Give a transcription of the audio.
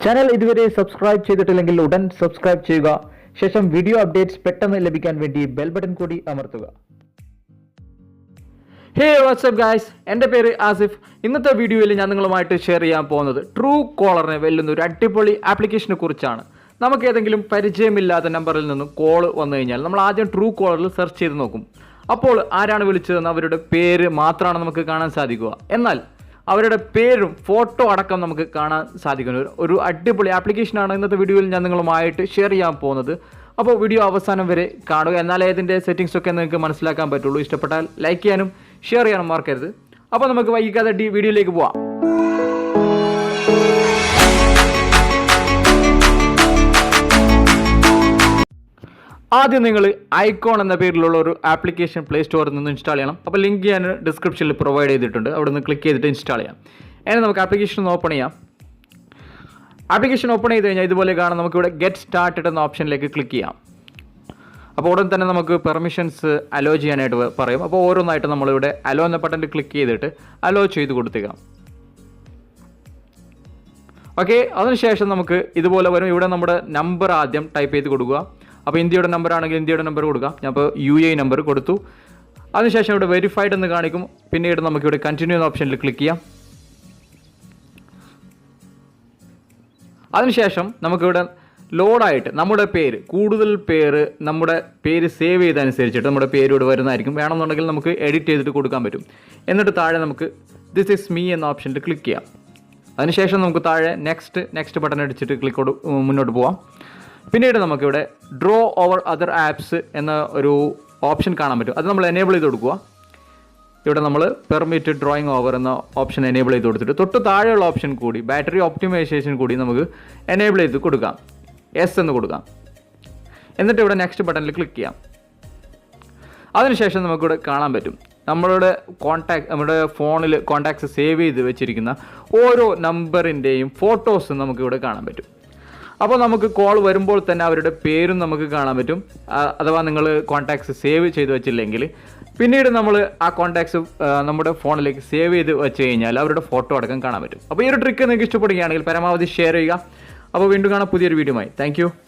Channel ഇതുവരെ subscribe ചെയ്തിട്ടില്ലെങ്കിൽ ഉടൻ സബ്സ്ക്രൈബ് ചെയ്യുക. ശേഷം വീഡിയോ അപ്ഡേറ്റ്സ് പെട്ടെന്ന് ലഭിക്കാൻ വേണ്ടി ബെൽ ബട്ടൺ കൂടി അമർത്തുക. ഹേ വാട്സ്ആപ്പ് ഗായ്സ്, എൻ്റെ പേര് ആസിഫ്. ഇന്നത്തെ വീഡിയോയിൽ ഞാൻ നിങ്ങളുമായിട്ട് ഷെയർ ചെയ്യാൻ പോകുന്നത് ട്രൂ കോളറിനെ വെല്ലുന്ന ഒരു അടിപൊളി ആപ്ലിക്കേഷനെ കുറിച്ചാണ്. നമുക്ക് ഏതെങ്കിലും പരിചയമില്ലാത്ത നമ്പറിൽ നിന്ന് കോൾ വന്നു കഴിഞ്ഞാൽ നമ്മൾ ആദ്യം ട്രൂ കോളറിൽ സെർച്ച് ചെയ്ത് നോക്കും. അപ്പോൾ ആരാണ് വിളിച്ചതെന്ന് അവരുടെ പേര് മാത്രമാണ് നമുക്ക് കാണാൻ സാധിക്കുക. എന്നാൽ അവരുടെ പേരും ഫോട്ടോ അടക്കം നമുക്ക് കാണാൻ സാധിക്കുന്ന ഒരു അടിപൊളി ആപ്ലിക്കേഷനാണ് ഇന്നത്തെ വീഡിയോയിൽ ഞാൻ നിങ്ങളുമായിട്ട് ഷെയർ ചെയ്യാൻ പോകുന്നത്. അപ്പോൾ വീഡിയോ അവസാനം വരെ കാണുക, എന്നാലേ ഇതിൻ്റെ സെറ്റിംഗ്സ് ഒക്കെ നിങ്ങൾക്ക് മനസ്സിലാക്കാൻ പറ്റുള്ളൂ. ഇഷ്ടപ്പെട്ടാൽ ലൈക്ക് ചെയ്യാനും ഷെയർ ചെയ്യാനും മറക്കരുത്. അപ്പോൾ നമുക്ക് വൈകിക്കാതെ വീഡിയോയിലേക്ക് പോവാം. ആദ്യം നിങ്ങൾ ഐക്കോൺ എന്ന പേരിലുള്ള ഒരു ആപ്ലിക്കേഷൻ പ്ലേ സ്റ്റോറിൽ നിന്ന് ഇൻസ്റ്റാൾ ചെയ്യണം. അപ്പോൾ ലിങ്ക് ഞാൻ ഡിസ്ക്രിപ്ഷനിൽ പ്രൊവൈഡ് ചെയ്തിട്ടുണ്ട്, അവിടെ നിന്ന് ക്ലിക്ക് ചെയ്തിട്ട് ഇൻസ്റ്റാൾ ചെയ്യാം. അങ്ങനെ നമുക്ക് ആപ്ലിക്കേഷൻ ഒന്ന് ഓപ്പൺ ചെയ്യാം. ആപ്ലിക്കേഷൻ ഓപ്പൺ ചെയ്ത് കഴിഞ്ഞാൽ ഇതുപോലെ കാണാം. നമുക്കിവിടെ ഗെറ്റ് സ്റ്റാർട്ടഡ് എന്ന ഓപ്ഷനിലേക്ക് ക്ലിക്ക് ചെയ്യാം. അപ്പോൾ ഉടൻ തന്നെ നമുക്ക് പെർമിഷൻസ് അലോ ചെയ്യാനായിട്ട് പറയും. അപ്പോൾ ഓരോന്നായിട്ട് നമ്മളിവിടെ അലോ എന്ന ബട്ടണിൽ ക്ലിക്ക് ചെയ്തിട്ട് അലോ ചെയ്ത് കൊടുത്തേക്കാം. ഓക്കെ, അതിനുശേഷം നമുക്ക് ഇതുപോലെ വരും. ഇവിടെ നമ്മുടെ നമ്പർ ആദ്യം ടൈപ്പ് ചെയ്ത് കൊടുക്കുക. അപ്പോൾ ഇന്ത്യയുടെ നമ്പർ ആണെങ്കിൽ ഇന്ത്യയുടെ നമ്പർ കൊടുക്കാം. ഞാൻ ഇപ്പോൾ UAE നമ്പർ കൊടുത്തു. അതിനുശേഷം ഇവിടെ വെരിഫൈഡ് എന്ന് കാണിക്കും. പിന്നീട് നമുക്കിവിടെ കണ്ടിന്യൂ എന്ന ഓപ്ഷനിൽ ക്ലിക്ക് ചെയ്യാം. അതിനുശേഷം നമുക്കിവിടെ ലോഡായിട്ട് നമ്മുടെ പേര്, കൂടുതൽ പേര് നമ്മുടെ പേര് സേവ് ചെയ്തനുസരിച്ചിട്ട് നമ്മുടെ പേര് ഇവിടെ വരുന്നതായിരിക്കും. വേണമെന്നുണ്ടെങ്കിൽ നമുക്ക് എഡിറ്റ് ചെയ്തിട്ട് കൊടുക്കാൻ പറ്റും. എന്നിട്ട് താഴെ നമുക്ക് ദിസ് ഈസ് മീ എന്ന ഓപ്ഷനിൽ ക്ലിക്ക് ചെയ്യാം. അതിനുശേഷം നമുക്ക് താഴെ നെക്സ്റ്റ് ബട്ടൺ അടിച്ചിട്ട് മുന്നോട്ട് പോവാം. പിന്നീട് നമുക്കിവിടെ ഡ്രോ ഓവർ അതർ ആപ്സ് എന്ന ഒരു ഓപ്ഷൻ കാണാൻ പറ്റും. അത് നമ്മൾ എനേബിൾ ചെയ്ത് കൊടുക്കുക. ഇവിടെ നമ്മൾ പെർമിറ്റ് ഡ്രോയിങ് ഓവർ എന്ന ഓപ്ഷൻ എനേബിൾ ചെയ്ത് കൊടുത്തിട്ട് തൊട്ട് താഴെയുള്ള ഓപ്ഷൻ കൂടി ബാറ്ററി ഓപ്റ്റിമൈസേഷൻ കൂടി നമുക്ക് എനേബിൾ ചെയ്ത് കൊടുക്കാം. എസ് എന്ന് കൊടുക്കാം. എന്നിട്ട് ഇവിടെ നെക്സ്റ്റ് ബട്ടണിൽ ക്ലിക്ക് ചെയ്യാം. അതിനുശേഷം നമുക്കിവിടെ കാണാൻ പറ്റും നമ്മുടെ ഫോണിൽ കോൺടാക്ട്സ് സേവ് ചെയ്ത് വെച്ചിരിക്കുന്ന ഓരോ നമ്പറിൻ്റെയും ഫോട്ടോസ് നമുക്കിവിടെ കാണാൻ പറ്റും. അപ്പോൾ നമുക്ക് കോൾ വരുമ്പോൾ തന്നെ അവരുടെ പേരും നമുക്ക് കാണാൻ പറ്റും. അഥവാ നിങ്ങൾ കോൺടാക്ട്സ് സേവ് ചെയ്ത് വെച്ചില്ലെങ്കിൽ പിന്നീട് നമ്മൾ ആ കോൺടാക്ട്സ് നമ്മുടെ ഫോണിലേക്ക് സേവ് ചെയ്ത് വെച്ച് കഴിഞ്ഞാൽ അവരുടെ ഫോട്ടോ അടക്കം കാണാൻ പറ്റും. അപ്പോൾ ഈ ഒരു ട്രിക്ക് നിങ്ങൾക്ക് ഇഷ്ടപ്പെടുകയാണെങ്കിൽ പരമാവധി ഷെയർ ചെയ്യുക. അപ്പോൾ വീണ്ടും കാണാം പുതിയൊരു വീഡിയോയുമായി. താങ്ക്